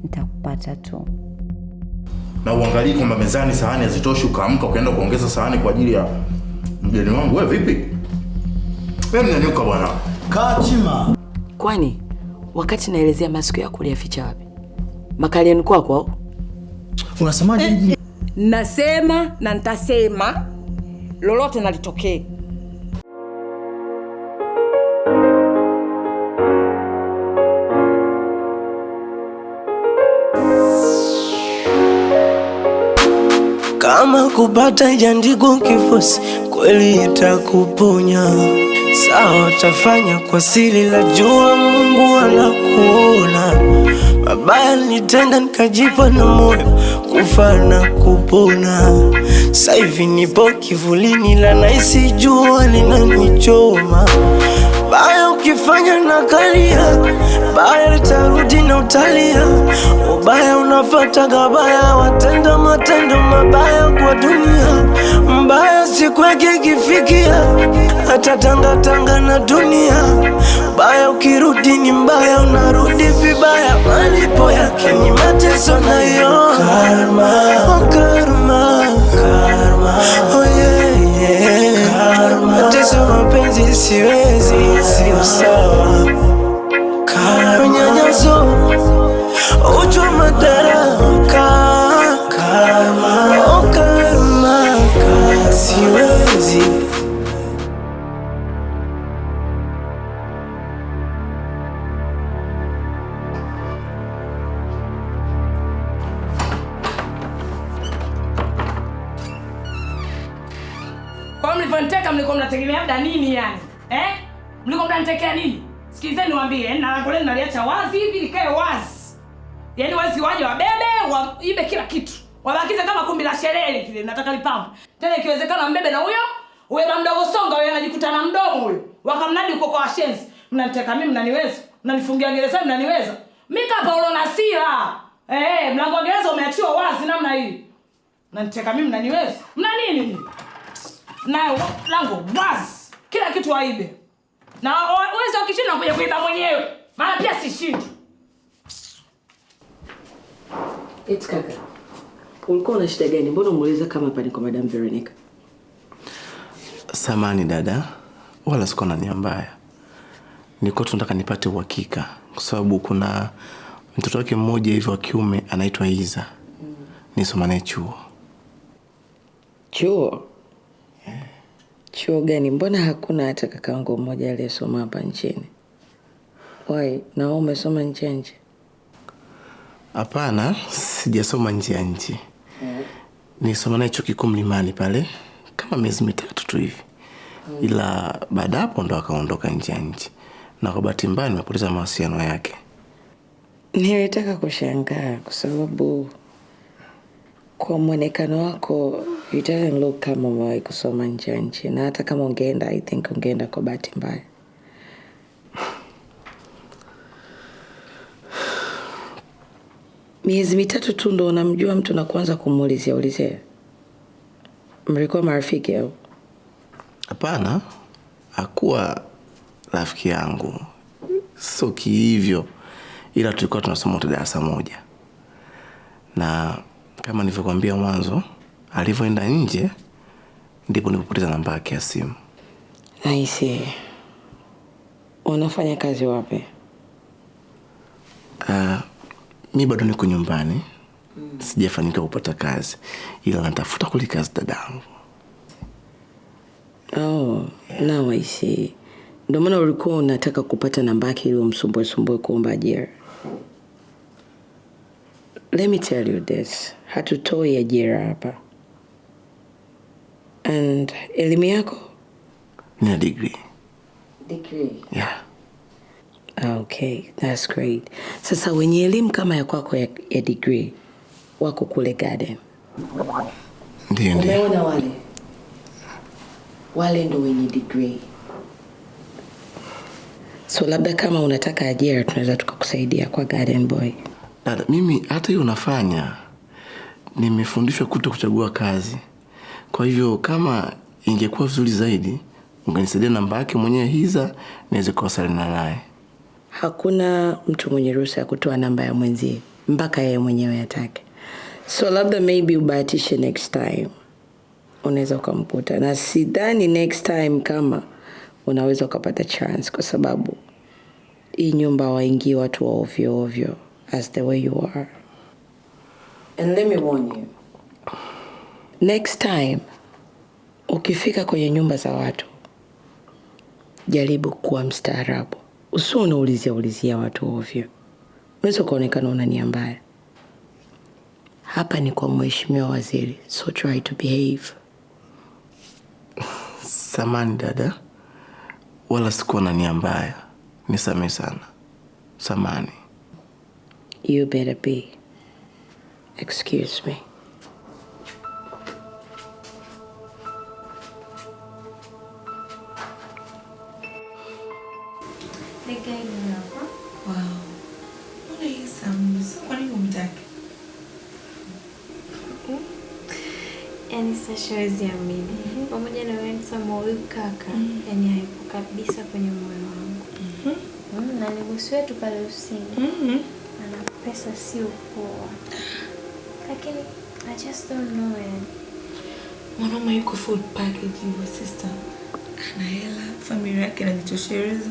nitakupata tu. Na uangalie kwamba mezani sahani hazitoshi ukaamka ukaenda kuongeza sahani kwa ajili ya mgeni wangu. Wewe vipi? Wewe mnyanyuka bwana. Kaa chima. Kwani wakati naelezea masikio yako uliyaficha wapi? Makalieni kwako au? Unasemaje? Nasema na nitasema lolote nalitokee. Kama kupata jandigu kifosi kweli itakuponya. Sawa tafanya kwa siri, la jua Mungu anakuona. Mabaya nitenda nikajipa na moyo kufa na kupona. Sasa hivi nipo kivulini la naisi jua linanichoma. Baya ukifanya na kalia, baya litarudi na utalia. Ubaya unafuata gabaya, watenda matendo mabaya kwa dunia. Mbaya siku yake kifikia, hata tanga na dunia. Baya ukirudi ni mbaya, unarudi vibaya. Malipo yake ni mateso na yo karma. Oh karma, karma. Oh yeah, yeah. Karma. Mateso mapenzi siwezi, sio sawa. Karma. Unyanyaso, ujua madaraka. Karma. Oh karma, karma. Siwezi. Kwa mlivyoniteka mlikuwa mnategemea labda nini yani? Mlikuwa mnanitekea nini? Sikilizeni niwaambie, na lango lenu naliacha wazi hivi likae wazi. Yaani wazi waje wabebe, waibe kila kitu. Wabakize kama kumbi la sherehe kile, nataka lipambe. Tena ikiwezekana mbebe na huyo mdogo songa huyo anajikuta na mdomo huyo. Wakamnadi uko kwa washenzi. Mnaniteka mimi mnaniweza? Mnanifungia gereza mnaniweza? Mimi kapa unaona sila. Mlango wa gereza umeachiwa wazi namna hii. Mnaniteka mimi mnaniweza? Mna nini mimi? Na lango wazi. Kila kitu waibe. Na uwezo ukishinda kuja kuiba mwenyewe. Maana pia sishindi. Eti kaka. Ulikuwa una shida gani? Mbona umuuliza kama hapa ni kwa Madam Veronica? Samani dada, wala siko na nia mbaya. Niko tunataka nipate uhakika kwa sababu kuna mtoto wake mmoja hivi wa kiume anaitwa Iza. Nisoma naye chuo. Chuo? Chuo gani? Mbona hakuna hata kakaangu mmoja aliyesoma hapa nchini? Why? Na wewe umesoma nje? Hapana, sijasoma nje ya nchi. Nisoma naye chuo kikuu Mlimani pale kama miezi 3 tu hivi. Ila baada hapo ndo akaondoka nje ya nchi. Na kwa bahati mbaya nimepoteza mawasiliano yake. Nilitaka kushangaa kwa sababu kwa mwonekano wako you don't look kama umewahi kusoma nje ya nchi, na hata kama ungeenda I think ungeenda kwa bahati mbaya. Miezi 3 tu ndo unamjua mtu na kuanza kumuulizia. Mlikuwa marafiki au? Hapana, hakuwa rafiki yangu. Sio hivyo. Ila tulikuwa tunasoma darasa moja. Na kama nilivyokuambia mwanzo, alivyoenda nje ndipo nilipopoteza namba yake ya simu. I see. Unafanya kazi wapi? Mimi bado niko nyumbani. Sijafanikiwa kupata kazi. Ila natafuta kule kazi dadangu. Oh, now I see. Ndio maana ulikuwa unataka kupata namba yake ili umsumbue kuomba ajira. Let me tell you this. Hatutoi ajira hapa. And elimu yako? Nina degree. Degree? Yeah. Okay, that's great. Sasa wenye elimu kama ya kwako ya degree wako kule garden. Ndio. Umeona wale? Wale ndo wenye degree. So labda kama unataka ajira tunaweza tukakusaidia kwa garden boy. Dada, mimi hata hiyo nafanya. Nimefundishwa kuchagua kazi. Kwa hivyo kama ingekuwa vizuri zaidi, ungenisaidia namba yake mwenyewe Hiza niweze kuwasiliana naye. Hakuna mtu mwenye ruhusa ya kutoa namba ya mwenzie. mpaka yeye mwenyewe atake. So labda maybe ubahatishe next time unaweza ukamkuta, na sidhani next time kama unaweza ukapata chance, kwa sababu hii nyumba waingie watu wa ovyo ovyo as the way you are. And let me warn you, next time ukifika kwenye nyumba za watu, jaribu kuwa mstaarabu. Usio unaulizia watu ovyo. Unaweza kuonekana una nia mbaya. Hapa ni kwa mheshimiwa waziri, so try to behave. Samani dada, wala sikuwa na nia mbaya. Nisamehe sana. Samani. You better be. Excuse me. Wow. Mbona hii Sam? Kwa nini umtaki? Yaani siwezi amini. Pamoja na wewe Sam huyu kaka, yaani haipo kabisa kwenye moyo wangu. Na ni bosi wetu pale usini. Ana pesa sio poa. Lakini I just don't know yani. Mwanaume yuko full package your sister. Ana hela, familia yake inajitosheleza.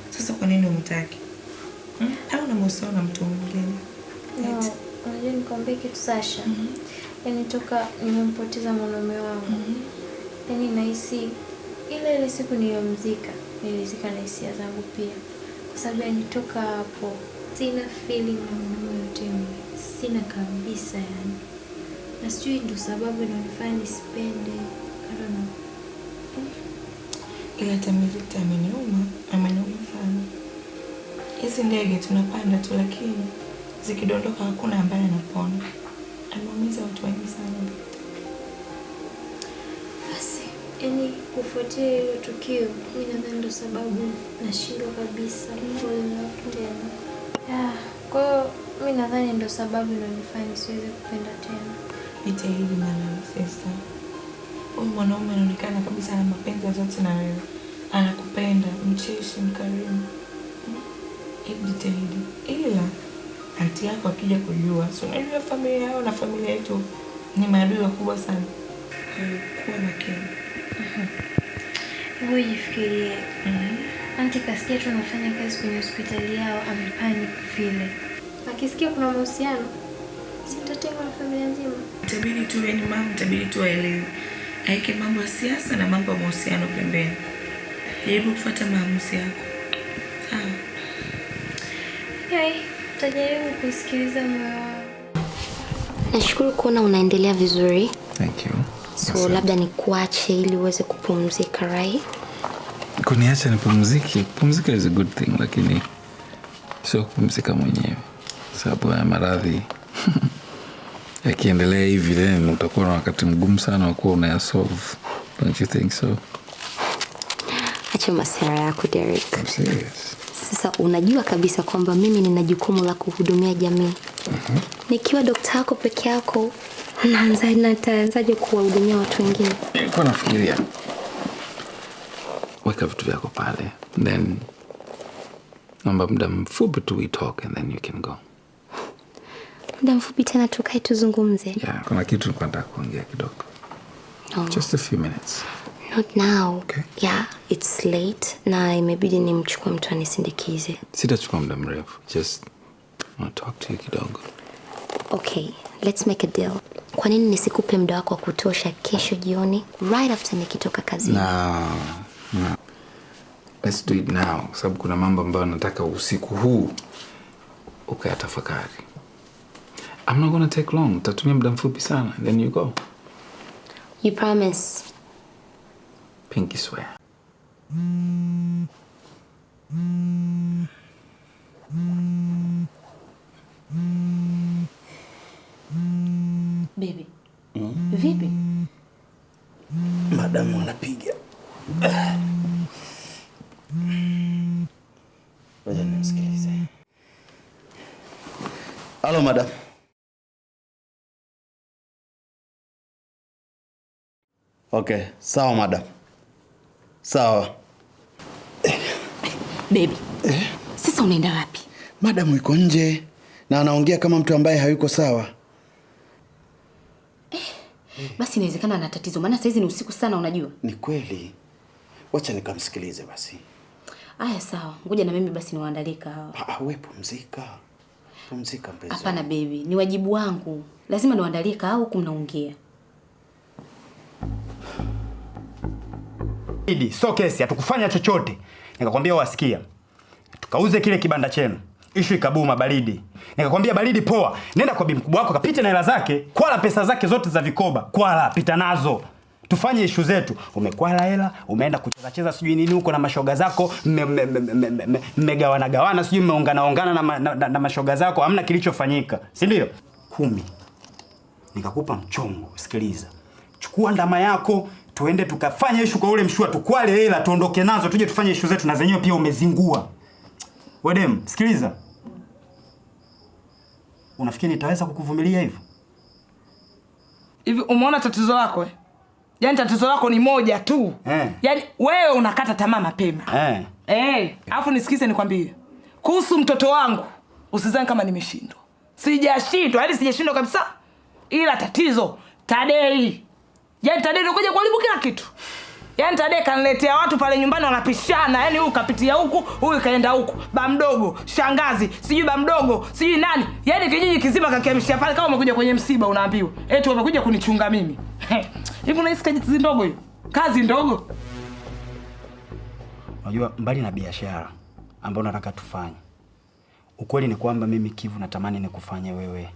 Sasa kwa nini umtaki? Au na mahusiano na mtu mwingine? No, unajua nikwambie kitu Sasha. Yaani toka nimempoteza mwanaume wangu. Yaani nahisi ile siku niliyomzika, nilizika na hisia zangu pia. Kwa sababu yani toka hapo sina feeling na mwanaume yote yule. Sina kabisa yani. Na sijui ndio sababu inanifanya nisipende. I don't know. Ila tamizita ameniuma sana. Hizi ndege tunapanda tu, lakini zikidondoka hakuna ambaye anapona. Anaumiza watu wengi sana. Basi, yani kufuatia hiyo tukio, mimi nadhani ndio sababu nashindwa kabisa fall in love tena. Kwa hiyo mimi nadhani ndio sababu inanifanya nisiweze kupenda tena. Jitahidi mama sister. Huyu mwanaume anaonekana kabisa ana mapenzi zote na wewe. Anakupenda, mcheshi, mkarimu. Jitahidi. Ila anti yako akija kujua, so unajua familia yao na familia yetu ni maadui wakubwa sana. Kuwa makini. Wewe jifikirie. Anti kasikia tunafanya kazi kwenye hospitali yao, amepanic vile. Akisikia kuna mahusiano, sitatengwa na familia nzima. Itabidi tu yani mama, itabidi tu aelewe. Aike mambo ya siasa na mambo ya mahusiano pembeni. Jaribu kufuata maamuzi yako. Sawa. Okay, tajaribu kusikiliza moyo wangu. Nashukuru kuona unaendelea vizuri. Thank you. So labda nikuache ili uweze kupumzika, right? Kuniacha nipumzike. Pumzika is a good thing, lakini sio kupumzika mwenyewe. Sababu ya maradhi. Yakiendelea hivi then utakuwa na wakati mgumu sana wa kuwa unayasolve. Don't you think so? Acha masara yako, Derek. I'm serious. Sasa unajua kabisa kwamba mimi nina jukumu la kuhudumia jamii. Nikiwa daktari wako peke yako, nitaanzaje kuwahudumia watu wengine? Nilikuwa nafikiria weka vitu vyako pale, then naomba muda mfupi tu we talk and then you can go. Muda mfupi tena tukae tuzungumze? Yeah, kuna kitu nilikuwa nataka kuongea kidogo. Just a few minutes. Not now. Okay. Yeah, it's late na imebidi nimchukue mtu anisindikize. Sitachukua muda mrefu. Just want to talk to you kidogo. Okay, let's make a deal. Kwa nini nisikupe muda wako wa kutosha kesho jioni right after nikitoka kazini? No. Let's do it now. Sababu kuna mambo ambayo nataka usiku huu ukayatafakari. I'm not gonna take long. Tatumia muda mfupi sana. Then you go. You promise? Pinky swear. Baby. Vipi? Madamu anapiga. Ngoja nimsikilize. Halo madam. Okay, sawa madam. Sawa. Baby. Sasa unaenda wapi? Madam yuko nje. na anaongea kama mtu ambaye hayuko sawa. Basi inawezekana ana tatizo, maana saizi ni usiku sana unajua. Ni kweli. Wacha nikamsikilize basi. Aya sawa, ngoja na mimi basi niwaandalie kahawa. Wewe pumzika. Pumzika mpenzi. Hapana baby, ni wajibu wangu. Lazima niwaandalie kahawa huku mnaongea. So kesi hatukufanya chochote. Nikakwambia wasikia. Tukauze kile kibanda chenu. Ishu ikabuma baridi. Nikakwambia baridi poa. Nenda kwa bibi mkubwa wako kapita na hela zake, kwala pesa zake zote za vikoba. Kwala pita nazo. Tufanye ishu zetu. Umekwala hela, umeenda kucheza sijui nini huko na mashoga zako, mmegawana sijui mmeongana na mashoga zako, hamna kilichofanyika. Si ndio? 10. Nikakupa mchongo, sikiliza. Chukua ndama yako, tuende tukafanya ishu kwa ule mshua, tukwale hela, tuondoke nazo, tuje tufanye ishu zetu na zenyewe pia umezingua. Wedem, sikiliza. Unafikiri nitaweza kukuvumilia hivyo? Hivi umeona tatizo lako eh? Yaani tatizo lako ni moja tu. Yaani wewe unakata tamaa mapema. Alafu nisikize nikwambie. Kuhusu mtoto wangu, usizani kama nimeshindwa. Sijashindwa, yaani sijashindwa kabisa. Ila tatizo Tadei. Yaani Tadei ndio kuja kuharibu kila kitu. Yaani Tadei kaniletea watu pale nyumbani wanapishana. Yaani huyu kapitia huku, huyu kaenda huku. Ba mdogo, shangazi, sijui ba mdogo, sijui nani. Yaani kijiji kizima kakiamishia pale kama umekuja kwenye msiba unaambiwa. Eti umekuja kunichunga mimi. Hivi unahisi kazi ndogo hiyo? Kazi ndogo? Unajua mbali na biashara ambayo nataka tufanye. Ukweli ni kwamba mimi Kivu natamani nikufanye wewe.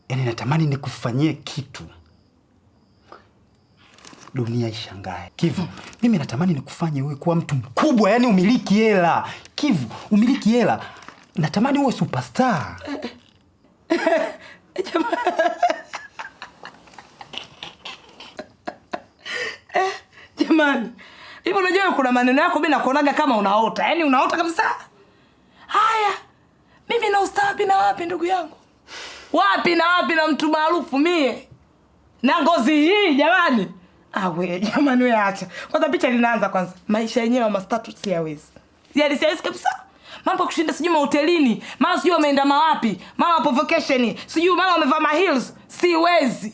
Yaani natamani nikufanyie kitu dunia ishangae. Kivu, mimi natamani nikufanye wewe kuwa mtu mkubwa, yani umiliki hela. Kivu, umiliki hela. Natamani uwe superstar. Jamani. Hivi unajua kuna maneno yako mimi nakuonaga kama unaota. Yaani unaota kabisa. Haya. Mimi na ustawi na wapi ndugu yangu? Wapi na wapi na mtu maarufu mie? Na ngozi hii jamani. We jamani wewe acha. Kwanza picha linaanza kwanza. Maisha yenyewe ma status siyawezi. Yaani siwezi kabisa. Mambo kushinda sijui hotelini, mara sijui wameenda mawapi, mara wapo vacation, sijui mara wamevaa ma heels, siwezi.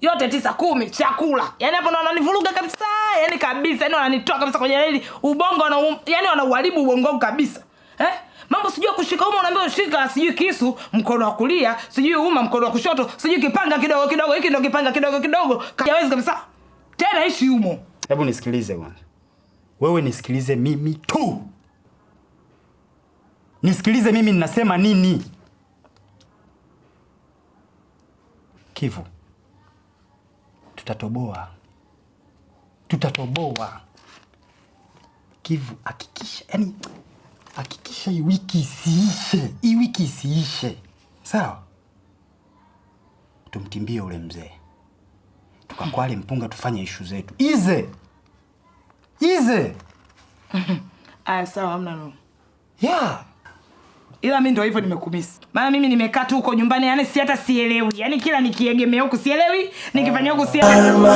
Yote 9-10 chakula. Yaani hapo ndo wananivuruga kabisa. Yaani kabisa, yaani wananitoa kabisa kwenye reli. Ubongo yaani wanauharibu ubongo wangu kabisa. Mambo sijui kushika uma unaambiwa ushika sijui kisu mkono wa kulia, sijui uma mkono wa kushoto, sijui kipanga kidogo kidogo, hiki ndo kipanga kidogo kidogo. Hawezi kabisa. Tena ishi humo. Hebu nisikilize bwana. Wewe nisikilize mimi tu. Nisikilize mimi ninasema nini. Kivu. Tutatoboa. Tutatoboa. Kivu hakikisha, yani hakikisha hii wiki isiishe. Hii wiki isiishe. Sawa? Tumtimbie ule mzee. Tukakwale mpunga tufanye ishu zetu. Ize. Sawa hamna no. Yeah. Ila mimi ndio hivyo nimekumisi. Maana mimi nimekaa tu huko nyumbani yani si hata sielewi. Yani kila nikiegemea huko sielewi, nikifanya huko sielewi. Karma.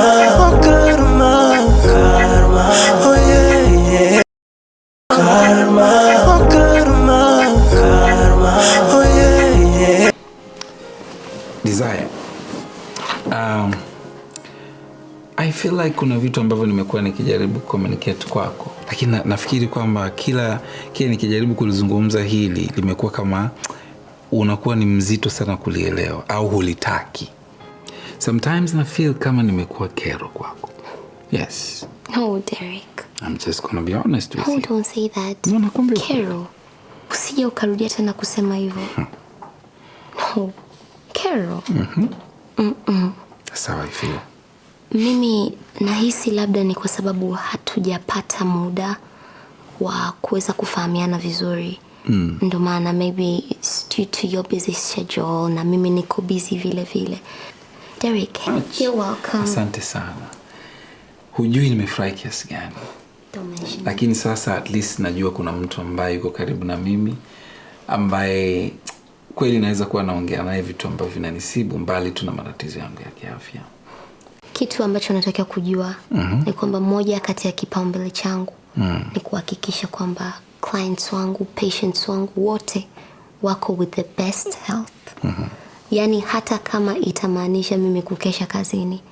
Oh yeah. Karma. Oh yeah. Desire. I feel like kuna vitu ambavyo nimekuwa nikijaribu communicate kwako. Lakini nafikiri kwamba kila nikijaribu kulizungumza hili limekuwa kama unakuwa ni mzito sana kulielewa au hulitaki. Sometimes na feel kama nimekuwa kero kwako. Yes. No, Derek. I'm just gonna be honest with you. Don't say that. No, nakwambia. Carol. Usije ukarudia tena kusema hivyo. No. Carol. That's how I feel. Mimi nahisi labda ni kwa sababu hatujapata muda wa kuweza kufahamiana vizuri. Ndio maana maybe it's due to your busy schedule na mimi niko busy vile vile. Derek, you're welcome. Asante sana. Hujui nimefurahi kiasi gani. Lakini sasa at least najua kuna mtu ambaye yuko karibu na mimi ambaye kweli naweza kuwa naongea naye vitu ambavyo vinanisibu mbali tu na matatizo yangu ya kiafya. Kitu ambacho nataka kujua ni kwamba moja kati ya kipaumbele changu ni kuhakikisha kwamba clients wangu, patients wangu wote wako with the best health. Yani hata kama itamaanisha mimi kukesha kazini,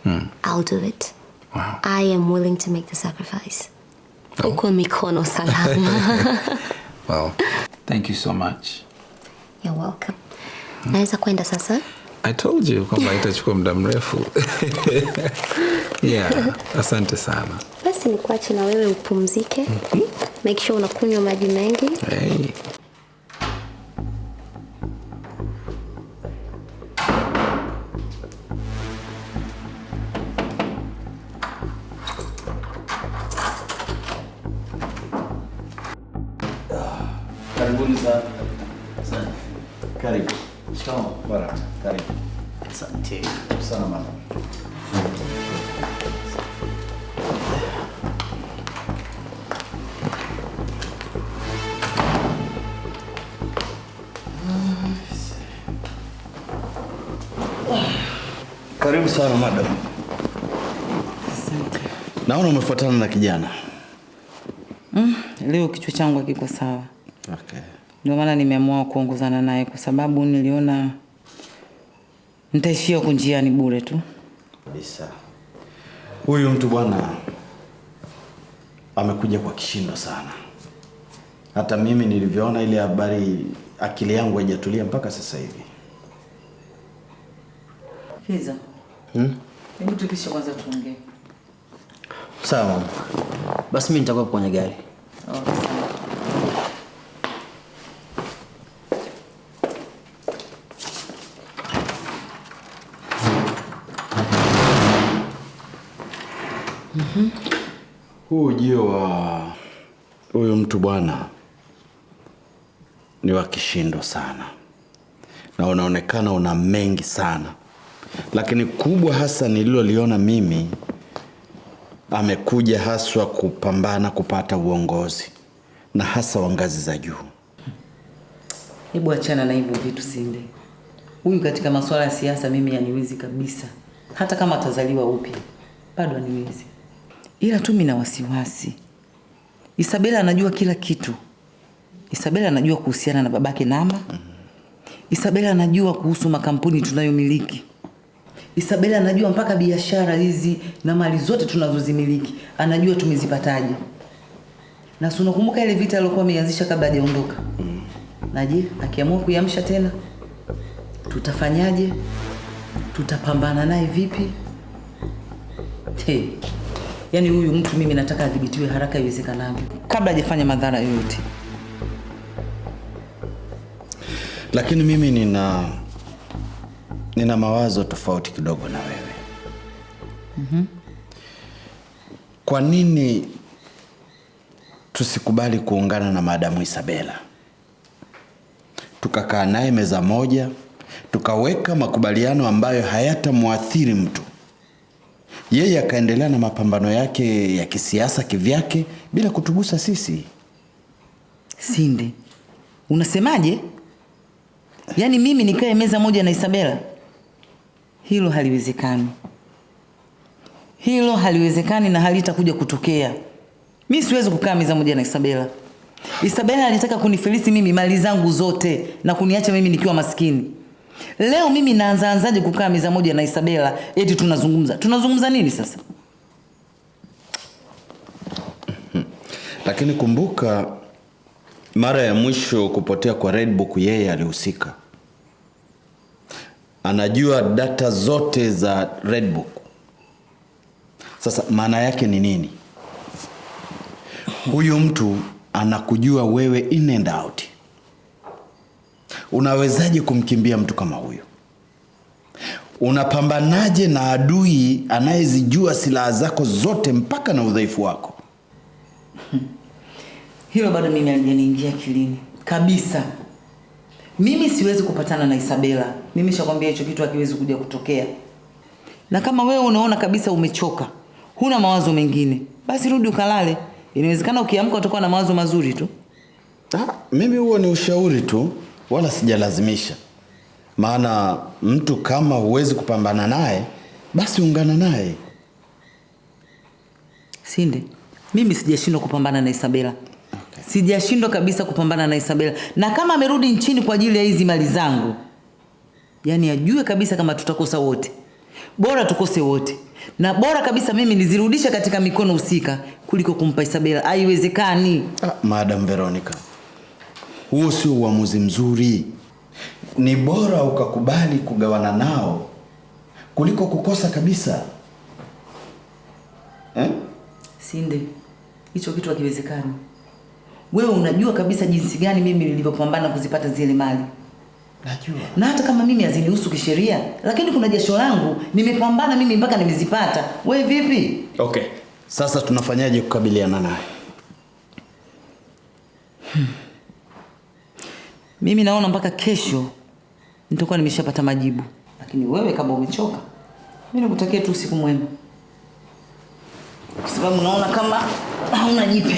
I'll do it. Wow. I am willing to make the sacrifice. Uko mikono salama. Well, thank you so much. You're welcome. Naweza kwenda sasa? I told you kwamba itachukua muda mrefu. Yeah, asante sana. Basi nikuache na wewe upumzike. Make sure unakunywa maji mengi. Hey. Karibuni sana. Asante. Karibu. Shikamoo. Bwana. Karibu. Asante. Sana mama. Karibu sana madam. Asante. Naona umefuatana na kijana. Leo kichwa changu hakiko sawa. Okay. Ndio maana nimeamua kuongozana naye kwa sababu niliona nitaishia huko njiani bure tu. Kabisa. Huyu mtu bwana amekuja kwa kishindo sana. Hata mimi nilivyoona ile habari akili yangu haijatulia mpaka sasa hivi. Hiza. Hebu tupishe kwanza tuongee. Sawa. Basi mimi nitakuwa kwenye gari. Huu ujio wa huyu mtu bwana ni wa kishindo sana. Na unaonekana una mengi sana. Lakini kubwa hasa nililoliona mimi, amekuja haswa kupambana kupata uongozi na hasa wa ngazi za juu. Hebu achana na hivyo vitu Sinde. Huyu katika masuala ya siasa mimi haniwezi kabisa. Hata kama atazaliwa upya bado haniwezi. Ila tu mimi na wasiwasi. Isabela anajua kila kitu. Isabela anajua kuhusiana na babake Nama. Isabela anajua kuhusu makampuni tunayomiliki. Isabela anajua mpaka biashara hizi na mali zote tunazozimiliki. Anajua tumezipataje. Na si unakumbuka ile vita aliyokuwa ameanzisha kabla hajaondoka? Na je, akiamua kuiamsha tena? Tutafanyaje? Tutapambana naye vipi? Yaani huyu mtu mimi nataka adhibitiwe haraka iwezekanavyo kabla hajafanya madhara yoyote. Lakini mimi nina mawazo tofauti kidogo na wewe. Kwa nini tusikubali kuungana na Madamu Isabela? Tukakaa naye meza moja, tukaweka makubaliano ambayo hayatamuathiri mtu. Yeye akaendelea na mapambano yake ya kisiasa kivyake bila kutugusa sisi. Sinde, unasemaje? Yaani mimi nikae meza moja na Isabela? Hilo haliwezekani. Hilo haliwezekani na halitakuja kutokea. Mimi siwezi kukaa meza moja na Isabela. Isabela alitaka kunifilisi mimi mali zangu zote na kuniacha mimi nikiwa maskini. Leo mimi naanzaje kukaa meza moja na Isabela eti tunazungumza? Tunazungumza nini sasa? Lakini kumbuka mara ya mwisho kupotea kwa Redbook yeye alihusika. Anajua data zote za Redbook. Sasa maana yake ni nini? Huyu mtu anakujua wewe in and out. Unawezaje kumkimbia mtu kama huyu? Unapambanaje na adui anayezijua silaha zako zote mpaka na udhaifu wako? Hilo bado mimi halijaniingia akilini kabisa. Mimi siwezi kupatana na Isabela. Mimi nishakwambia hicho kitu hakiwezi kuja kutokea. Na kama wewe unaona kabisa umechoka, huna mawazo mengine, basi rudi ukalale. Inawezekana ukiamka utakuwa na mawazo mazuri tu. Mimi huo ni ushauri tu, wala sijalazimisha. Maana mtu kama huwezi kupambana naye, basi ungana naye. Sinde, mimi sijashindwa kupambana na Isabela. Sijashindwa kabisa kupambana na Isabela. Na kama amerudi nchini kwa ajili ya hizi mali zangu, yani ajue kabisa kama tutakosa wote. Bora tukose wote. Na bora kabisa mimi nizirudishe katika mikono husika kuliko kumpa Isabela. Haiwezekani. Madam Veronica, huo sio uamuzi mzuri. Ni bora ukakubali kugawana nao kuliko kukosa kabisa. Sinde, hicho kitu hakiwezekani. Wewe unajua kabisa jinsi gani mimi nilivyopambana kuzipata zile mali. Najua. Na hata kama mimi hazinihusu kisheria, lakini kuna jasho langu, nimepambana mimi mpaka nimezipata. Wewe vipi? Okay. Sasa tunafanyaje kukabiliana naye? Mimi naona mpaka kesho nitakuwa nimeshapata majibu. Lakini wewe kama umechoka, mimi nikutakia tu usiku mwema. Kwa sababu naona kama hauna jipya.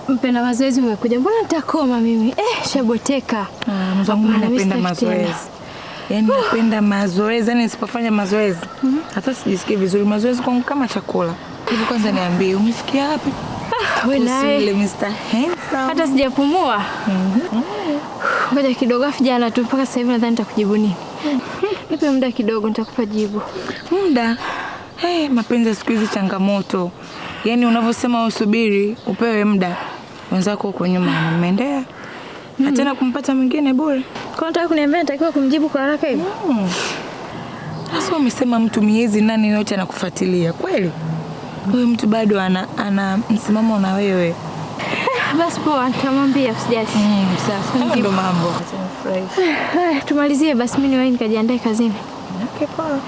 Mpenda mazoezi umekuja. Mbona nitakoma mimi? Shaboteka. Mzangu napenda mazoezi. Yaani napenda mazoezi, yani nisipofanya mazoezi hata sijisikii vizuri. Mazoezi kwangu kama chakula. Hivi kwanza niambie, umesikia wapi? Wewe naye Mr. Handsome. Hata sijapumua. Ngoja kidogo, afu jana tu mpaka sasa hivi nadhani nitakujibu nini. Nipe muda kidogo nitakupa jibu. Muda? Mapenzi siku hizi changamoto. Yaani unavyosema usubiri, upewe muda. Wenzako huko nyuma wanamendea. Na tena kumpata mwingine bure. Kwa nataka kuniambia natakiwa kumjibu kwa haraka hivi? Sasa umesema mtu miezi 8 yote anakufuatilia. Kweli? Wewe mtu bado ana msimamo na wewe. Basi poa, nitamwambia usijali. Sasa ndio mambo. Tumalizie basi, mimi niwahi nikajiandae kazini. Okay, poa.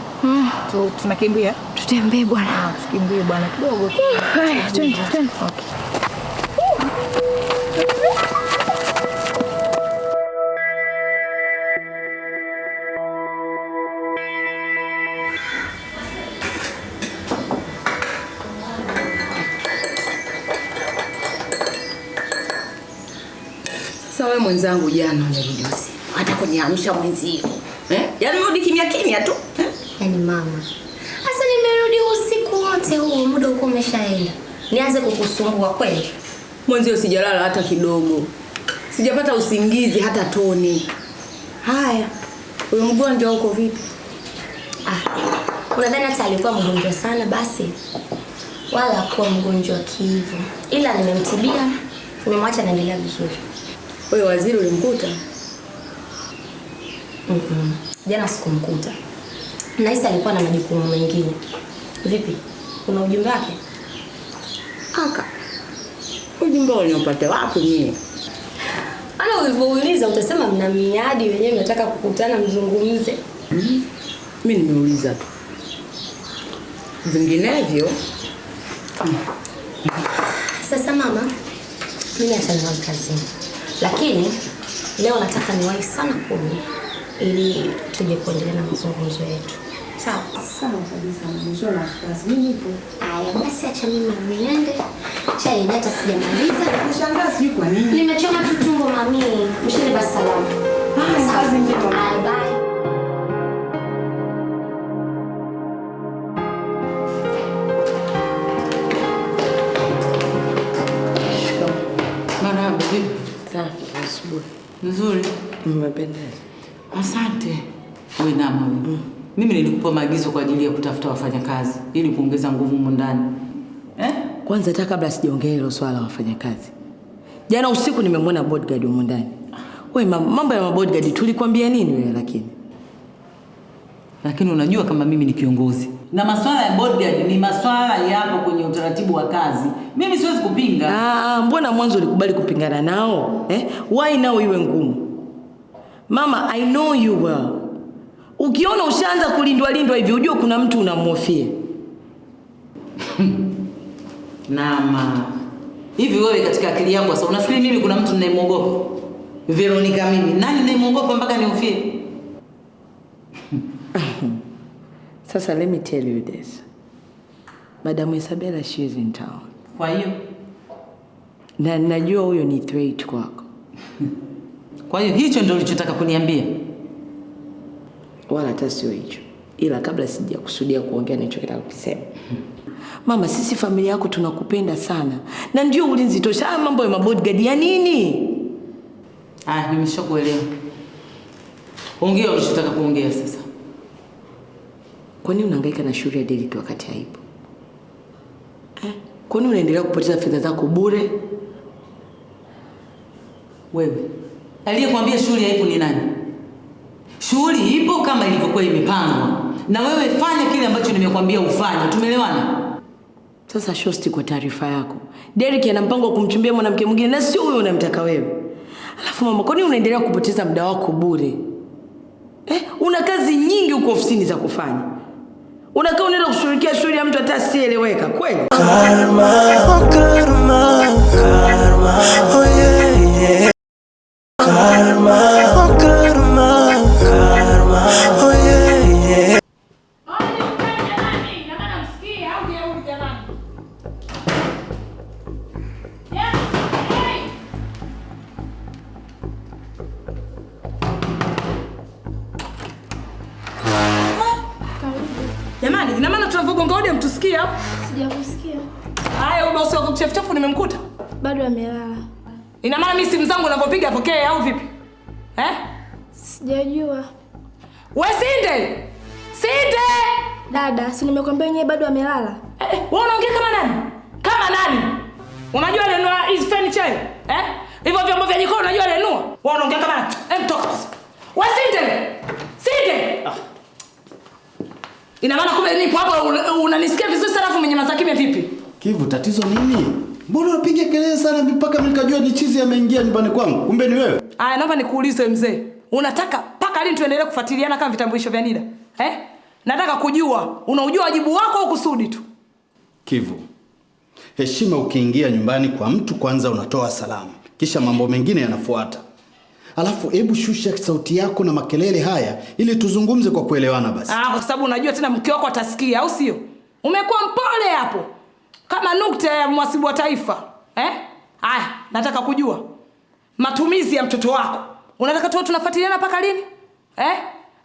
Tunakimbia? Tutembee bwana. Tukimbie bwana kidogo. Twende. Okay. Sasa wewe mwenzangu jana unarudi usiku. Hata kuniamsha mwenzio. Yaani mrudi kimya tu. Yaani mama. Sasa nimerudi usiku wote huo, muda uko umeshaenda. Nianze kukusumbua kweli? Mwenzio sijalala hata kidogo. Sijapata usingizi hata toni. Haya. Huyo mgonjwa uko vipi? Unadhani hata alikuwa mgonjwa sana basi? Wala kuwa mgonjwa kivu. Ila nimemtibia, nimemwacha anaendelea vizuri. Wewe waziri ulimkuta? Jana sikumkuta. Nahisi alikuwa na majukumu mengine. Vipi? Kuna ujumbe wake? Ujumbe uliopata wapi mimi? Ana ulivyouliza utasema mna miadi wenyewe mnataka kukutana mzungumze. Mimi nimeuliza tu. Vinginevyo. Sasa mama, mimi achana na kazini. Lakini leo nataka niwahi sana kumi ili tuje kuendelea na mazungumzo yetu. Sawa? Sawa kabisa. Mzee na kazi. Mimi nipo. Aya, basi acha mimi niende. Chai hata sijamaliza. Nashangaa sijui kwa nini. Nimechoma tu tumbo mami. Mshinde basi salamu. Kazi njema. Aya, bye. Marahaba. Asubuhi. Nzuri. Mmependeza. Asante. Wewe na mama. Mimi nilikupa maagizo kwa ajili ya kutafuta wafanyakazi ili kuongeza nguvu huko ndani. Kwanza hata kabla sijaongea hilo swala la wafanyakazi. Jana usiku nimemwona bodyguard huko ndani. Wewe mambo ya bodyguard tulikwambia nini wewe lakini? Lakini unajua kama mimi ni kiongozi. Na masuala ya bodyguard ni masuala yapo kwenye utaratibu wa kazi. Mimi siwezi kupinga. Mbona mwanzo ulikubali kupingana nao? Why now iwe ngumu? Mama, I know you well. Ukiona ushaanza kulindwa hivi, ujue kuna mtu unamhofia. Nama. Hivi wewe katika akili yako sasa unafikiri mimi kuna mtu ninayemwogopa? Veronica mimi. Nani ninayemwogopa mpaka niufie? Sasa let me tell you this. Madam Isabella, she is in town. Kwa hiyo? Na najua huyo ni threat kwako. Kwa hiyo hicho ndio ulichotaka kuniambia? Wala hata sio hicho. Ila kabla sijakusudia kuongea nilichotaka kusema. Mama, sisi familia yako tunakupenda sana. Na ndio ulinzi tosha. Mambo ya mabodyguard ya nini? Nimeshakuelewa. Ongea ulichotaka kuongea sasa. Kwa nini unahangaika na shule ya Derek wakati haipo? Kwa nini unaendelea kupoteza fedha zako bure? Wewe, aliyekwambia shughuli haipo ni nani? Shughuli ipo kama ilivyokuwa imepangwa. Na wewe fanya kile ambacho nimekwambia ufanye. Tumeelewana? Sasa Shosti, kwa taarifa yako, Derek ana mpango wa kumchumbia mwanamke mwingine na sio huyo unamtaka wewe. Alafu mama, kwa nini unaendelea kupoteza muda wako bure? Una kazi nyingi huko ofisini za kufanya. Unakaa unaenda kushirikia shughuli ya mtu hata asieleweka, kweli? Karma, oh karma, karma, oh yeah, yeah. Karma, oh karma, karma, oh yeah, yeah. Jamani, ina maana tunavogonga hodi mtusikia? Sijakusikia. Haya, wewe usio kuchefuchefu nimemkuta. Bado amelala. Ina maana mimi simu zangu ninavyopiga apokee au vipi? Sijajua. Wewe Sinde! Sinde! Dada, si nimekwambia yeye bado amelala. Wewe unaongea kama nani? Kama nani? Unajua Lenua is furniture? Hivyo vyombo vya jikoni unajua Lenua? Wewe unaongea kama nani? Toka basi. Wewe Sinde! Sinde! Ina maana kumbe nipo hapa unanisikia vizuri sana afu mnyamaza kimya vipi? Kivu, tatizo nini? Mbona unapiga kelele sana mpaka nikajua ni chizi ameingia nyumbani kwangu? Kumbe ni wewe. Aya, naomba nikuulize mzee. Unataka paka lini tuendelee kufuatiliana kama vitambulisho vya NIDA? Nataka kujua, unaujua wajibu wako au kusudi tu? Kivu, heshima ukiingia nyumbani kwa mtu kwanza unatoa salamu. Kisha mambo mengine yanafuata. Alafu hebu shusha sauti yako na makelele haya ili tuzungumze kwa kuelewana basi. Kwa sababu unajua tena mke wako atasikia au sio? Umekuwa mpole hapo. Kama nukta ya mwasibu wa taifa. Haya, nataka kujua matumizi ya mtoto wako. Unataka tu tunafuatiliana paka lini?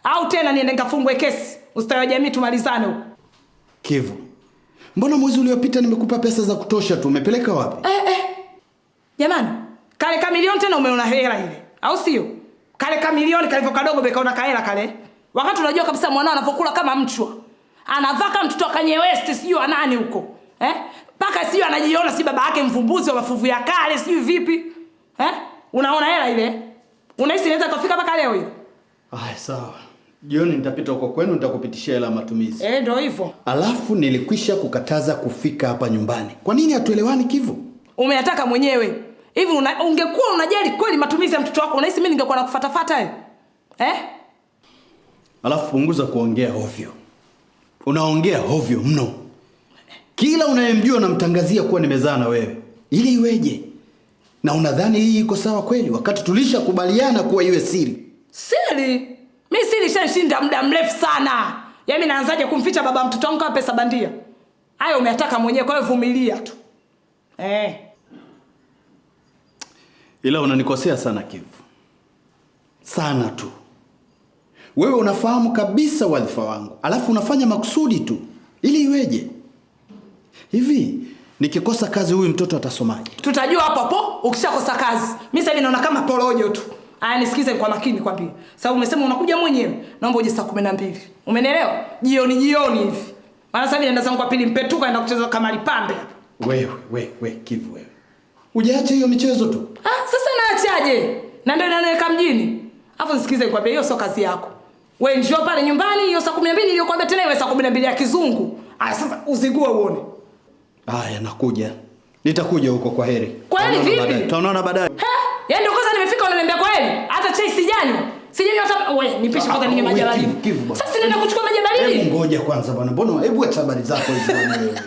Au tena niende nikafungwe kesi? Ustawi wa jamii tumalizane huko. Kivu, mbona mwezi uliopita nimekupa pesa za kutosha tu, umepeleka wapi? Jamani, kale kamilioni tena umeona hela ile. Au sio? Kale kamilioni kalivyo kadogo bekaona kaela kale. Wakati unajua kabisa mwanao anavokula kama mchwa. Anavaka mtoto akanye West sijui nani huko. Paka sijui anajiona si baba yake mvumbuzi wa mafuvu ya kale sijui vipi. Unaona hela ile? Unahisi inaweza kufika mpaka leo hiyo? Sawa. Jioni nitapita huko kwenu nitakupitishia hela matumizi. Ndio hivyo. Alafu nilikwisha kukataza kufika hapa nyumbani. Kwa nini hatuelewani Kivu? Umeyataka mwenyewe. Hivi ungekuwa unajali kweli matumizi ya mtoto wako, unahisi mimi ningekuwa nakufuatafuata wewe? Alafu punguza kuongea hovyo. Unaongea hovyo mno. Kila unayemjua unamtangazia kuwa nimezaa na wewe. Ili iweje? Na unadhani hii iko sawa kweli wakati tulishakubaliana kuwa iwe siri? Siri? Mimi siri shanshinda muda mrefu sana. Mimi naanzaje kumficha baba mtoto wangu kwa pesa bandia? Hayo umeyataka mwenyewe, kwa hiyo vumilia tu. Ila unanikosea sana Kivu. Sana tu. Wewe unafahamu kabisa wadhifa wangu. Alafu unafanya makusudi tu. Ili iweje? Hivi, nikikosa kazi huyu mtoto atasomaje? Tutajua hapo hapo ukishakosa kazi. Mimi sasa hivi naona kama porojo tu. Nisikize kwa makini kwambie. Sababu umesema unakuja mwenyewe. Naomba uje saa 12. Umenielewa? Jioni hivi. Maana sasa hivi naenda zangu kwa pili mpetuka naenda kucheza kama lipambe hapa. Wewe Kivu wewe. Ujaacha hiyo michezo tu. Sasa naachaje? Na ndio inaniweka mjini. Alafu nisikize nikwambia hiyo sio kazi yako. Wewe njoo pale nyumbani hiyo saa 12 niliyokuambia tena iwe saa 12 ya kizungu. Sasa uzigue uone. Nakuja. Nitakuja huko kwa heri. Kwa heri vipi? Tutaonana baadaye. Yaani ndio kwanza nimefika unaniambia kwa heri. Hata chai sijanywa. Sijanywa hata wewe nipishe kwanza ninywe maji baridi. Sasa nenda kuchukua maji baridi. Hebu ngoja kwanza bwana. Mbona hebu acha habari zako hizo wewe.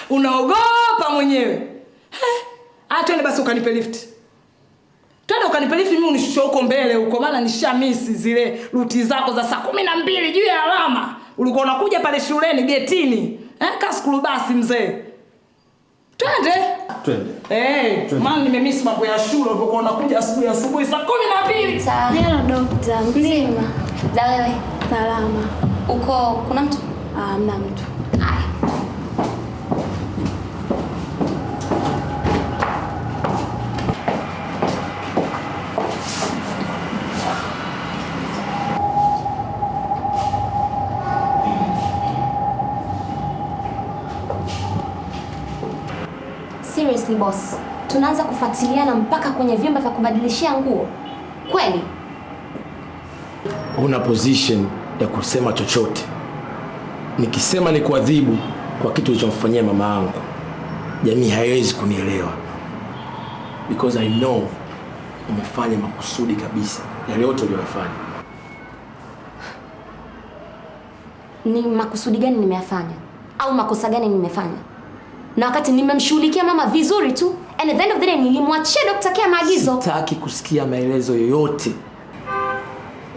Unaogopa mwenyewe. Twende basi ukanipe lift. Twende ukanipe lift mimi unishushe huko mbele huko maana nishamisi zile ruti zako za saa 12 juu ya alama. Ulikuwa unakuja pale shuleni getini. Kaskulu basi mzee. Twende. Maana nimemiss mambo ya shule ulikuwa unakuja asubuhi saa 12. Hello doctor. Mzima. Za wewe? Salama. Uko kuna mtu? Hamna mtu. Seriously boss, tunaanza kufuatiliana mpaka kwenye vyumba vya kubadilishia nguo. Kweli? Una position ya kusema chochote. Nikisema ni kuadhibu kwa kitu ulichomfanyia mama yangu, jamii haiwezi kunielewa. Because I know umefanya makusudi kabisa yale yote uliyofanya. Ni makusudi gani nimeyafanya? Au makosa gani nimefanya? Na wakati nimemshughulikia mama vizuri tu, and at the end of the day nilimwachia Dr. Kia maagizo. Sitaki kusikia maelezo yoyote.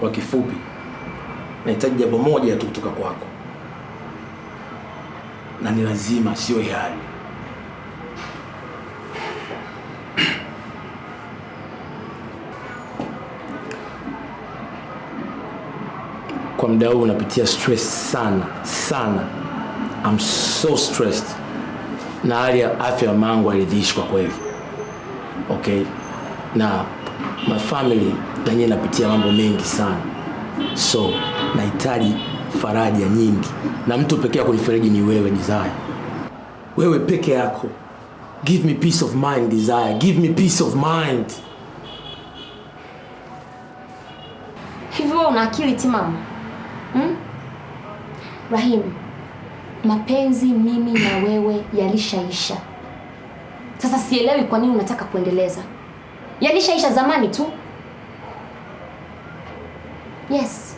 Kwa kifupi, nahitaji jambo moja tu kutoka kwako. Na ni lazima, sio hiari. Kwa muda huu unapitia stress sana. I'm so stressed. Na hali ya afya ya mangu hairidhishi kwa kweli. Okay? Na my family yenyewe inapitia mambo mengi sana. So, nahitaji faraja nyingi. Na mtu pekee wa kunifariji ni wewe, Desire. Wewe peke yako. Give me peace of mind, Desire. Give me peace of mind. Hivi wewe una akili timamu? Rahim, mapenzi mimi na wewe yalishaisha. Sasa sielewi kwa nini unataka kuendeleza. Yalishaisha zamani tu. Yes.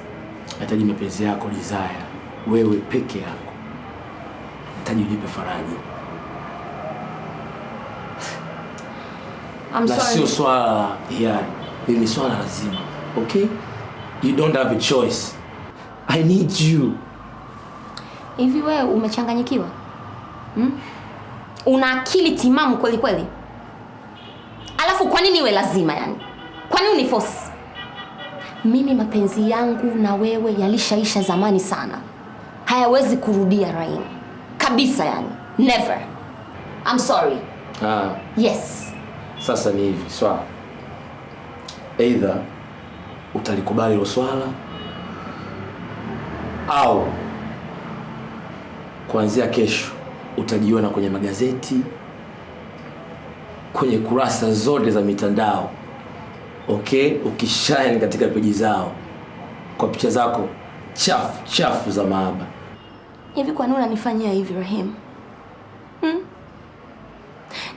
Nahitaji mapenzi yako, Desire. Wewe peke yako. Nahitaji unipe faraja. I'm sorry. Na sio swala hiari. Hili ni swala lazima. Okay? You don't have a choice. I need you. Hivi wewe umechanganyikiwa? Una akili timamu kweli kweli? Alafu kwa nini iwe lazima yani? Kwa nini uniforce? Mimi mapenzi yangu na wewe yalishaisha zamani sana. Hayawezi kurudia Rahim. Kabisa yani. Never. I'm sorry. Yes. Sasa ni hivi, swala. Either utalikubali hilo swala au kuanzia kesho utajiona kwenye magazeti, kwenye kurasa zote za mitandao. Okay? Ukishine katika peji zao kwa picha zako chafu za mahaba. Hivi kwa nini unanifanyia hivi Rahim?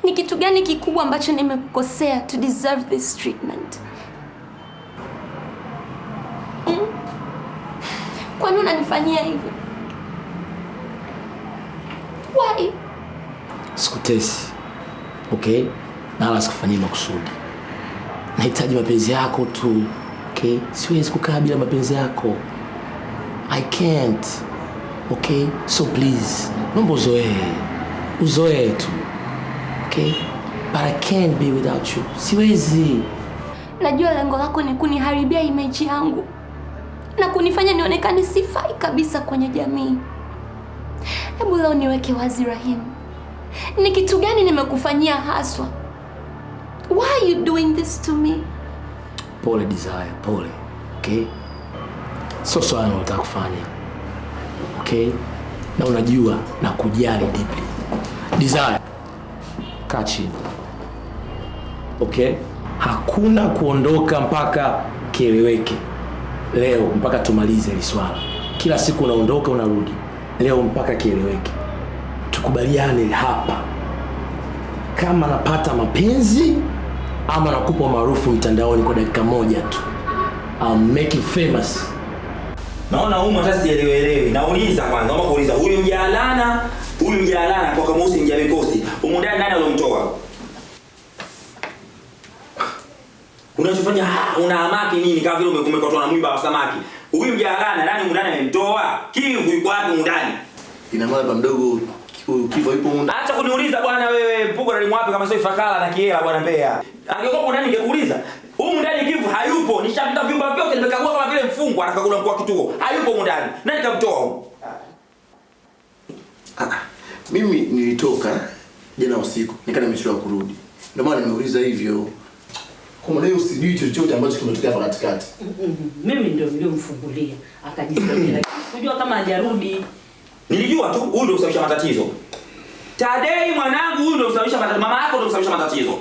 Ni kitu gani kikubwa ambacho nimekukosea to deserve this treatment? Kwa nini unanifanyia hivi? Why? Sikutesi. Okay? Na wala sikufanyia makusudi. Nahitaji mapenzi yako tu. Okay? Siwezi kukaa bila mapenzi yako. I can't. Okay? So please, naomba uzoee tu. Okay? But I can't be without you. Siwezi. Najua lengo lako ni kuniharibia image yangu na kunifanya nionekane sifai kabisa kwenye jamii. Hebu leo niweke wazi Rahim. Ni kitu gani nimekufanyia haswa? Why are you doing this to me? Pole Desire, pole. Okay? Sio swala nataka kufanya. Okay? Na unajua na kujali deeply. Desire. Kaa chini. Okay? Hakuna kuondoka mpaka kieleweke. Leo mpaka tumalize hili swala. Kila siku unaondoka unarudi. Leo mpaka kieleweke. Tukubaliane hapa. Kama napata mapenzi ama nakupa maarufu mtandaoni kwa dakika moja tu. I'll make you famous. Naona huyu hata sielewi. Nauliza kwanza, naomba kuuliza huyu mjalana kwa kama usi mjamikosi. Humu ndani nani alomtoa? Unachofanya unahamaki nini kama vile umekotwa na mwiba wa samaki. Huyu mjalana nani mundani amemtoa? Kivu yuko wapi mundani? Ina maana baba mdogo Kivu yupo mundani. Acha kuniuliza bwana wewe, Mpugo na wapi kama sio Ifakala na Kiela bwana Mbeya. Angekuwa mundani ningekuuliza. Huyu ndani Kivu hayupo. Nishapita vyumba vyote nimekagua kama vile mfungwa anakagula mkuu wa kituo. Hayupo mundani. Nani kamtoa huko? Mimi nilitoka jana usiku, nikana nimechelewa kurudi. Ndio maana nimeuliza hivyo. Kwa maana usijui chochote ambacho kimetokea hapa katikati. Mimi ndio niliyomfungulia akajisikia. Unajua kama hajarudi. Nilijua tu huyu ndio usababisha matatizo. Tadei mwanangu huyu ndio usababisha matatizo. Mama yako ndio usababisha matatizo.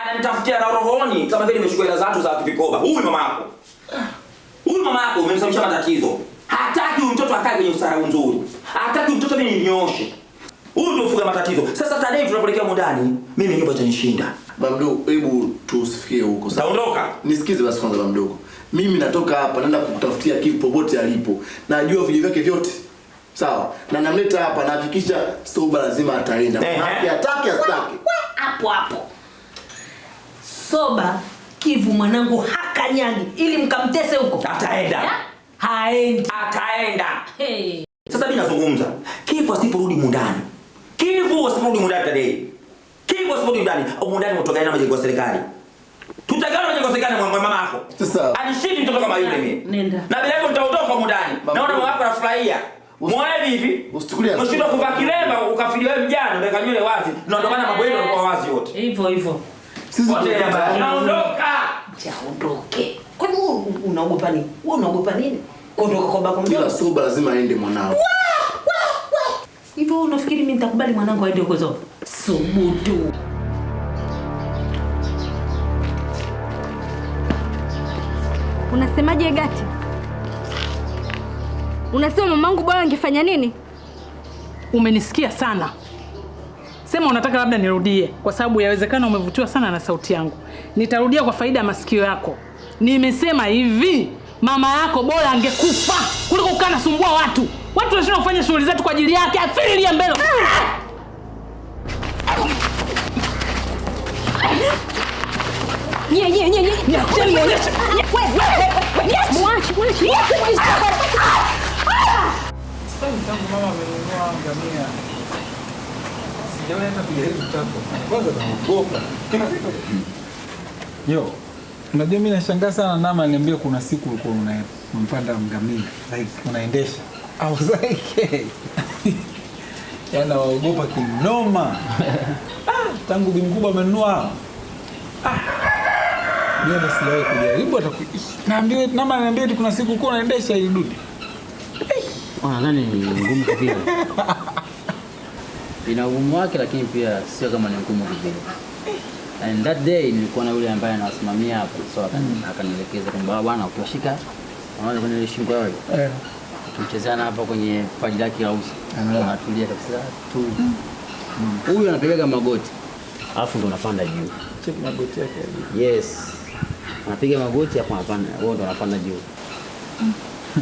Ananitafutia rohoni kama vile nimechukua hela zatu za kipikoba. Huyu mama yako. Huyu mama yako umemsababisha matatizo. Hataki huyu mtoto akae kwenye usara nzuri. Hataki mtoto mimi ninyoshe. Huyu ndio ufuga matatizo. Sasa Tadei tunapelekea mundani. Mimi nyumba itanishinda. Baba mdogo, hebu tusifikie huko. Sasa ondoka. Nisikize basi kwanza baba mdogo. Mimi natoka hapa naenda kukutafutia Kivu popote alipo. Najua vile vyake vyote. Sawa. Na namleta hapa na hakikisha Soba lazima ataenda. Hataki astaki. Hapo hapo. Soba Kivu mwanangu hakanyagi ili mkamtese huko. Ataenda. Haendi. Ataenda. Hey. Sasa mimi nazungumza. Kivu asiporudi mundani. Kivu asiporudi mundani Tadei. Kivu asiporudi mundani. Au mundani mtogana na majengo ya serikali. Tutagawana majengo ya serikali mama yako. Sasa anishindi mtoto kama yule mimi. Nenda. Na bila hivyo nitaondoka mundani. Naona mama yako anafurahia. Muone hivi. Usichukulie. Mshindo kuvaa kilemba ukafili wewe mjana umeka nywele wazi. Tunaondoka mambo yenu yalikuwa wazi yote. Hivyo. Sisi tunaondoka. Chaondoke. Kwa nini unaogopa nini? Wewe unaogopa nini? Kuondoka kwa baba mdogo. Kila Soba lazima aende mwanao. Hivyo unafikiri mimi nitakubali mwanangu aende huko Zoba? Subutu. Unasemaje Gati? Unasema mamangu bwana angefanya nini? Umenisikia sana. Sema unataka labda nirudie kwa sababu yawezekana umevutiwa sana na sauti yangu. Nitarudia kwa faida ya masikio yako. Nimesema hivi, mama yako bora angekufa kuliko kukaa nasumbua watu. Watu wanashindwa kufanya shughuli zetu kwa ajili yake. Afirilia mbele. Nye. Mama amenunua ngamia. Sijawahi hata kujaribu tako. Kwanza naogopa. Yo, unajua mimi nashangaa sana Nama aliniambia kuna siku ulikuwa unampanda ngamia. Like unaendesha. I was like, hey. Yana waogopa kinoma. Tangu bi mkubwa amenunua. Mimi sijawahi kujaribu hata naambiwa Nama ananiambia kuna siku ulikuwa unaendesha hii dude. Nadhani ni ngumu vile. Ina ugumu wake lakini pia sio kama ni ngumu vile. And that day nilikuwa na yule ambaye anasimamia hapo, so akanielekeza kwamba bwana ukiwashika unaona kwenye ile shingo yao. Tumchezana hapa kwenye paji lake la uso. Anatulia kabisa tu. Huyu anapiga magoti. Alafu ndo unapanda juu. Check magoti yake. Yes. Anapiga magoti hapo anapanda. Wewe ndo unapanda juu.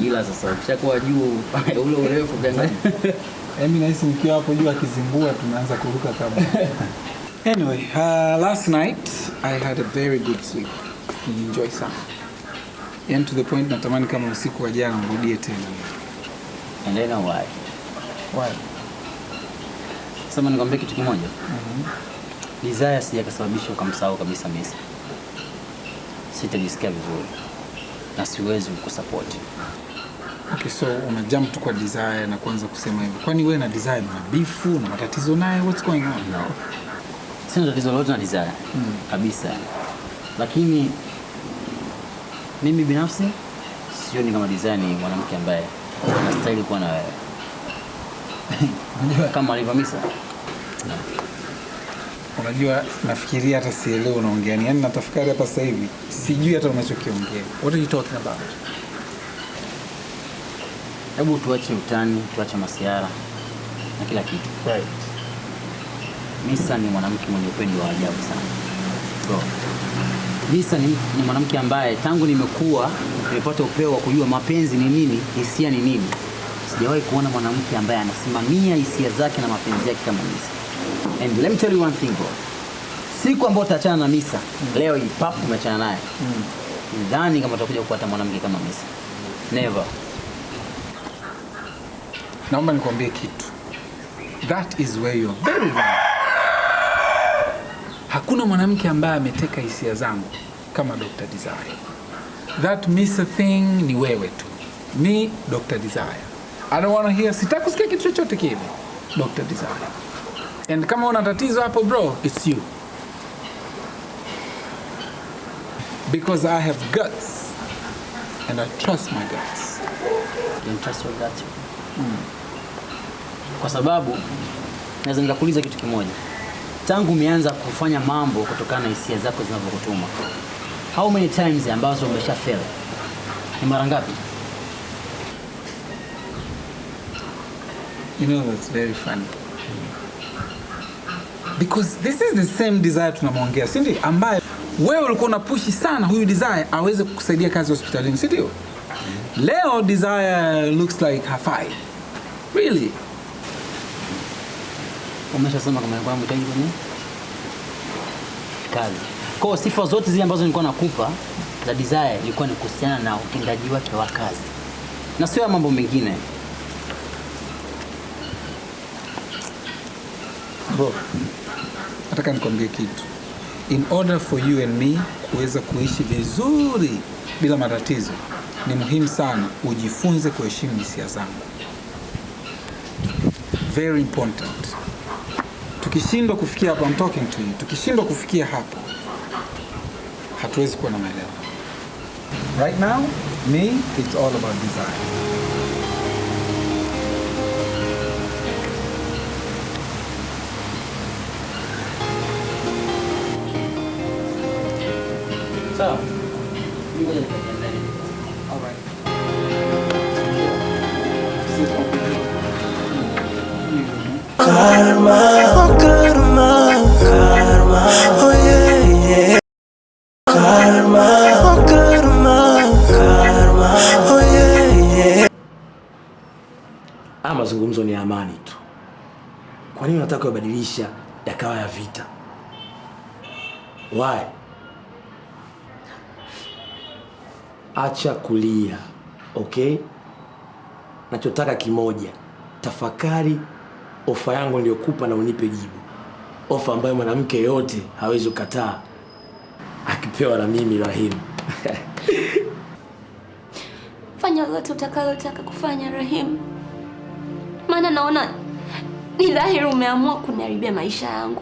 Ila sasa ukishakuwa juu ule urefu gani? Mimi nahisi nikiwa hapo juu akizingua tunaanza kuruka kabla. Anyway, last night I had a very good sleep. I enjoyed sana. And to the point natamani kama usiku wa jana urudie tena. And I know why. Why? Sasa nikwambia kitu kimoja. Desire sijakasababisha ukamsahau kabisa Messi. Sitajisikia vizuri. Na siwezi kukusupport. Okay, so una jump tu kwa Desire na kuanza kusema hivyo. Kwani wewe na Desire una beef na matatizo naye? What's going on? No. Sina tatizo lolote na Desire. Kabisa. Lakini mimi binafsi sioni kama Desire ni mwanamke ambaye anastahili kuwa na wewe. Kama alivyomisa. Unajua nafikiria hata sielewi unaongea nini. Yaani natafakari hapa sasa hivi. Sijui hata unachokiongea. What are you talking about? Hebu tuache utani, tuache masiara na kila kitu. Right. Misa ni mwanamke mwenye upendo wa ajabu sana. Bro. Misa ni mwanamke ambaye tangu nimekuwa nimepata upeo wa kujua mapenzi ni nini, hisia ni nini. Sijawahi kuona mwanamke ambaye anasimamia hisia zake na mapenzi yake kama Misa. And let me tell you one thing, bro. siku ambayo utaachana na Misa, leo hii papu umeachana naye. Ndani kama utakuja kupata mwanamke kama Misa. Never. Naomba nikwambie kitu. That is where you're very wrong. Hakuna mwanamke ambaye ameteka hisia zangu kama Dr. Desire. That Misa thing ni wewe tu. Me, Dr. Desire. I don't want to hear, sitaki kusikia kitu chochote kile. Dr. Desire. And kama una tatizo hapo bro, it's you. Because I have guts. And I trust my guts. You don't trust your guts? Kwa sababu naweza nikakuuliza kitu kimoja. Tangu umeanza kufanya mambo kutokana na hisia zako zinavyokutuma, how many times ambazo umesha fail? Ni mara ngapi? You know, that's very funny. Because this is the same Desire tunamwongea, si ndio? Ambaye wewe ulikuwa unapushi sana huyu Desire aweze kukusaidia kazi hospitalini, si ndio? Leo Desire looks like hafai. Really? Umeshasema kama nilikuwa mtaji kwenye kazi. Kwa sifa zote zile ambazo nilikuwa nakupa za Desire ilikuwa ni kuhusiana na utendaji wake wa kazi. Na sio mambo mengine. Bro, nataka nikwambie kitu. In order for you and me kuweza kuishi vizuri bila matatizo, ni muhimu sana ujifunze kuheshimu hisia zangu. Very important. Tukishindwa kufikia hapo, I'm talking to you. Tukishindwa kufikia hapo, hatuwezi kuwa na maelewano. Right now, me, it's all about Desire. Sawa. All right. Karma, oh karma, karma, oh yeah, yeah. Karma, oh karma, karma, oh yeah, yeah. Mazungumzo ni amani tu. Kwa nini unataka kubadilisha yakawa ya vita? Why? Acha kulia, okay? Nachotaka kimoja, tafakari ofa yangu niliyokupa na unipe jibu. Ofa ambayo mwanamke yote hawezi kukataa akipewa na mimi Rahim. Fanya lolote utakalotaka kufanya Rahim. Maana naona ni dhahiri umeamua kuniharibia maisha yangu.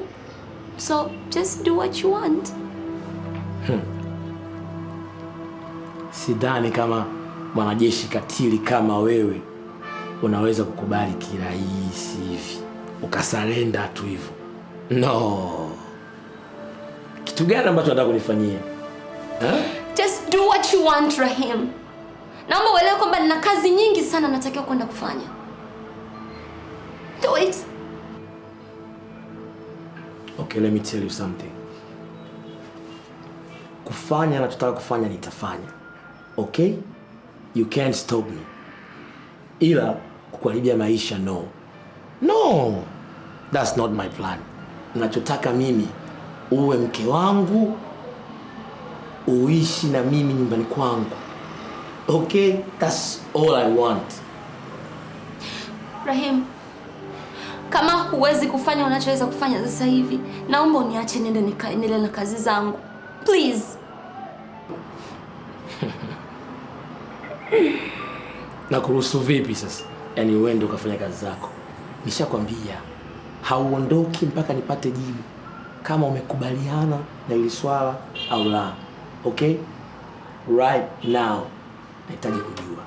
So just do what you want. Sidhani kama mwanajeshi katili kama wewe unaweza kukubali kirahisi hivi ukasarenda tu hivyo. No. Kitu gani ambacho unataka kunifanyia? Just do what you want Rahim. Naomba uelewe kwamba nina kazi nyingi sana natakiwa kwenda kufanya. Do it. Okay, let me tell you something. Kufanya nachotaka kufanya nitafanya. Okay? You can't stop me. Ila kukuharibia maisha, no. No. That's not my plan. Nachotaka mimi uwe mke wangu, uishi na mimi nyumbani kwangu. Okay? That's all I want. Rahim, kama huwezi kufanya unachoweza kufanya sasa hivi, naomba uniache niende nikaendelee na kazi zangu. Please. Na kuruhusu vipi sasa? Yaani uende ukafanya kazi zako. Nishakwambia hauondoki mpaka nipate jibu kama umekubaliana na hili swala au la. Okay? Right now nahitaji kujua.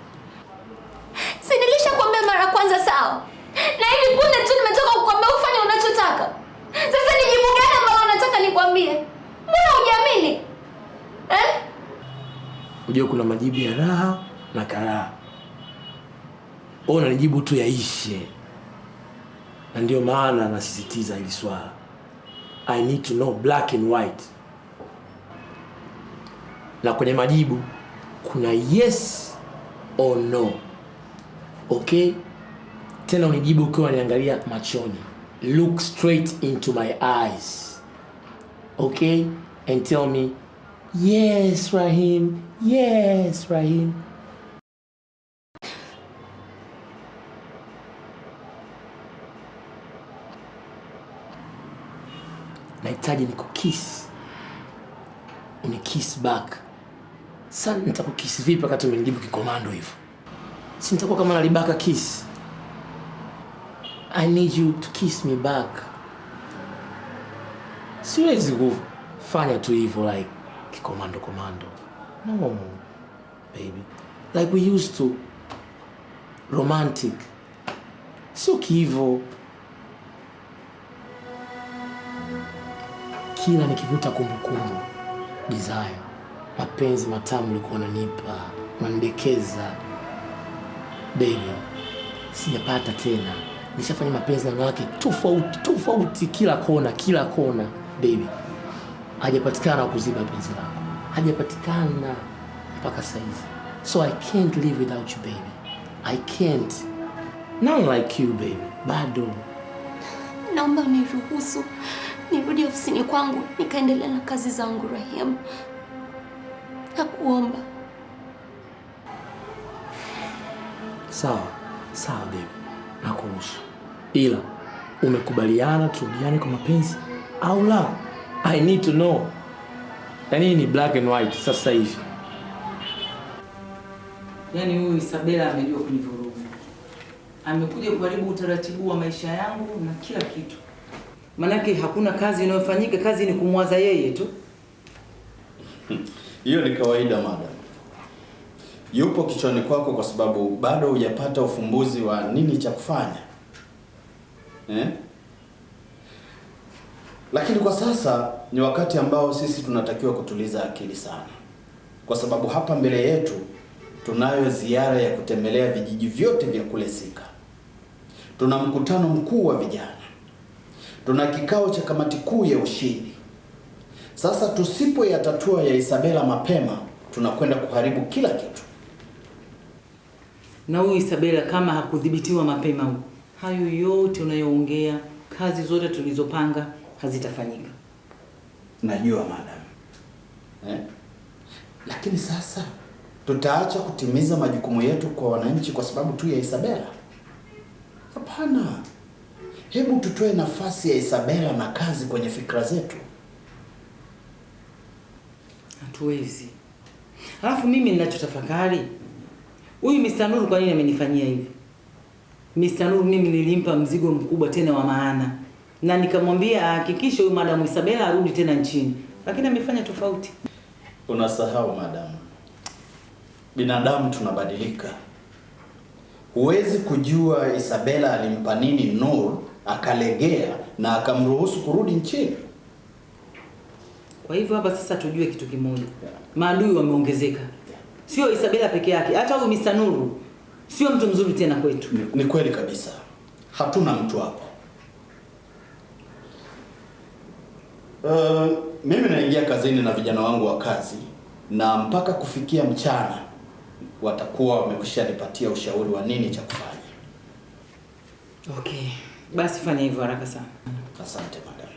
Si nilishakwambia mara kwanza sawa? Na hivi punde tu nimetoka kukwambia ufanye unachotaka. Sasa ni jibu gani ambalo unataka nikwambie? Mbona hujiamini? Unajua kuna majibu ya raha na karaha. Ona nijibu tu yaishe. Na ndio maana nasisitiza hili swala. I need to know black and white. Na kwenye majibu kuna yes or no. Okay? Tena unijibu ukiwa unaniangalia machoni. Look straight into my eyes. okay? And tell me, yes, Rahim, yes, Rahim. Nahitaji nikukiss. Unikiss back. Sasa nitakukiss vipi wakati umenijibu kikomando hivyo? Si nitakuwa kama nalibaka kiss. I need you to kiss me back. Siwezi kufanya tu hivyo like kikomando. No, baby. Like we used to. Romantic. Sio kivo. Kila nikivuta kumbukumbu, desire, mapenzi matamu ulikuwa unanipa, unanidekeza. Baby, sijapata tena. Nishafanya mapenzi na wanawake tofauti kila kona. Baby, hajapatikana kuziba penzi lako. Hajapatikana mpaka saizi. So I can't live without you, baby. I can't. Not like you, baby. Bado. Naomba uniruhusu nirudi ofisini kwangu nikaendelea na kazi zangu, Rahim. Nakuomba. Sawa baby. Nakuruhusu. Ila umekubaliana turudiane kwa mapenzi au la? I need to know. Yaani ni black and white sasa hivi. Yaani huyu Isabela amejua kunivuruga. Amekuja kuharibu utaratibu wa maisha yangu na kila kitu. Manake hakuna kazi inayofanyika, kazi ni kumwaza yeye tu. Hiyo ni kawaida madam. Yupo kichwani kwako kwa sababu bado hujapata ufumbuzi wa nini cha kufanya. Lakini kwa sasa ni wakati ambao sisi tunatakiwa kutuliza akili sana. Kwa sababu hapa mbele yetu tunayo ziara ya kutembelea vijiji vyote vya kule Sika. Tuna mkutano mkuu wa vijana. Tuna kikao cha kamati kuu ya ushindi. Sasa tusipoyatatua ya Isabela mapema, tunakwenda kuharibu kila kitu. Na huyu Isabela kama hakudhibitiwa mapema huko, hayo yote unayoongea, kazi zote tulizopanga hazitafanyika. Najua madam. Lakini sasa tutaacha kutimiza majukumu yetu kwa wananchi kwa sababu tu ya Isabela? Hapana. Hebu tutoe nafasi ya Isabela na kazi kwenye fikra zetu. Hatuwezi. Alafu mimi ninachotafakari, huyu Mr. Nuru kwa nini amenifanyia hivi? Mr. Nuru mimi nilimpa mzigo mkubwa tena wa maana. Na nikamwambia hakikisha huyu Madam Isabela arudi tena nchini. Lakini amefanya tofauti. Unasahau madam. Binadamu tunabadilika. Huwezi kujua Isabela alimpa nini Nuru akalegea na akamruhusu kurudi nchini. Kwa hivyo hapa sasa tujue kitu kimoja. Maadui wameongezeka. Sio Isabela peke yake, hata huyu Mr. Nuru sio mtu mzuri tena kwetu. Ni kweli kabisa. Hatuna mtu hapo. Mimi naingia kazini na vijana wangu wa kazi na mpaka kufikia mchana watakuwa wamekushanipatia ushauri wa nini cha kufanya. Okay. Basi fanya hivyo haraka sana. Asante madam.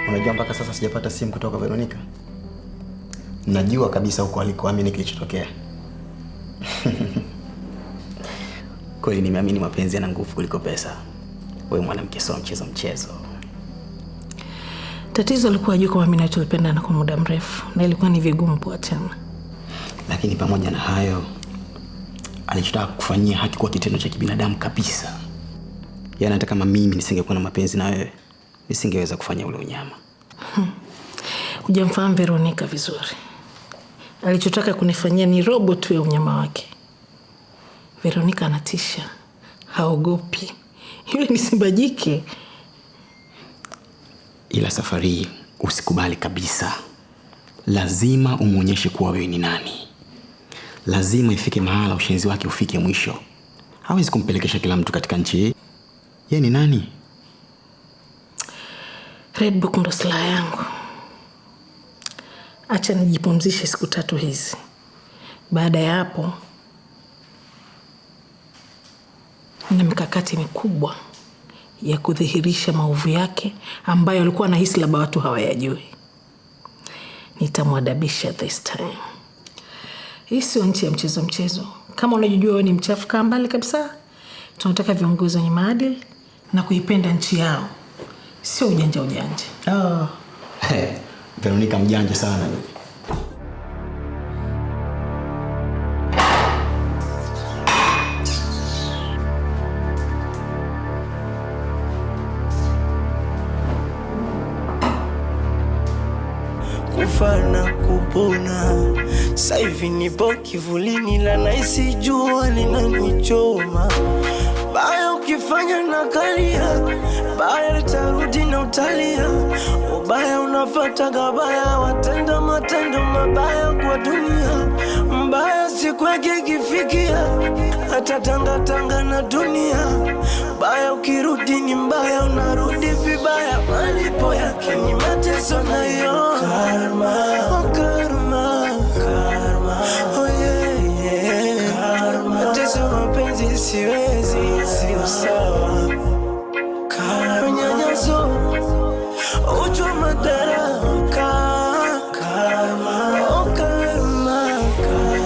Unajua mpaka sasa sijapata simu kutoka Veronica. Najua kabisa huko alikoamini kilichotokea. Kweli nimeamini mapenzi yana nguvu kuliko pesa. Wewe mwanamke sio mchezo. Tatizo lilikuwa juu kama mimi na tulipendana kwa muda mrefu na ilikuwa ni vigumu kuachana. Lakini pamoja na hayo alichotaka kufanyia hakikuwa kitendo cha kibinadamu kabisa. Yaani hata kama mimi nisingekuwa na mapenzi na wewe, nisingeweza kufanya ule unyama. Hujamfahamu Veronica vizuri. Alichotaka kunifanyia ni robo tu ya unyama wake. Veronica anatisha. Haogopi. Yule ni simba jike. Ila safari usikubali kabisa. Lazima umuonyeshe kuwa wewe ni nani. Lazima ifike mahala ushenzi wake ufike mwisho. Hawezi kumpelekesha kila mtu katika nchi hii. Yeye ni nani? Red Book ndo silaha yangu. Acha nijipumzishe siku 3 hizi. Baada ya hapo na mikakati mikubwa ya kudhihirisha maovu yake ambayo alikuwa anahisi labda watu hawayajui. Nitamwadabisha this time. Hii sio nchi ya mchezo. Kama unajijua wewe ni mchafu, kaa mbali kabisa. Tunataka viongozi wenye maadili na kuipenda nchi yao, sio ujanja. Veronica mjanja sana. Kufana kupona, saivi nipo kivulini la naisi jua linanichoma. Baya ukifanya na kalia, baya litarudi na utalia. Ubaya unafata gabaya, watenda matendo mabaya kwa dunia. Mbaya siku yake ikifikia, hata tanga na dunia. Baya ukirudi ni mbaya, unarudi vibaya. Malipo yake ni mateso nayo. Karma, oh karma, karma, oh yeah, yeah. Karma, mateso mapenzi siwezi, sio sawa. Karma, nyanyaso, ujua madaraka. Karma, oh karma,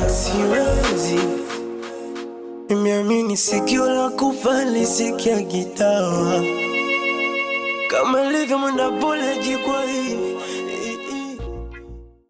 siwezi. Nimeamini sikio la kufa lisikia gidawa. Kama ilivyo mwenda pole jikwa hii,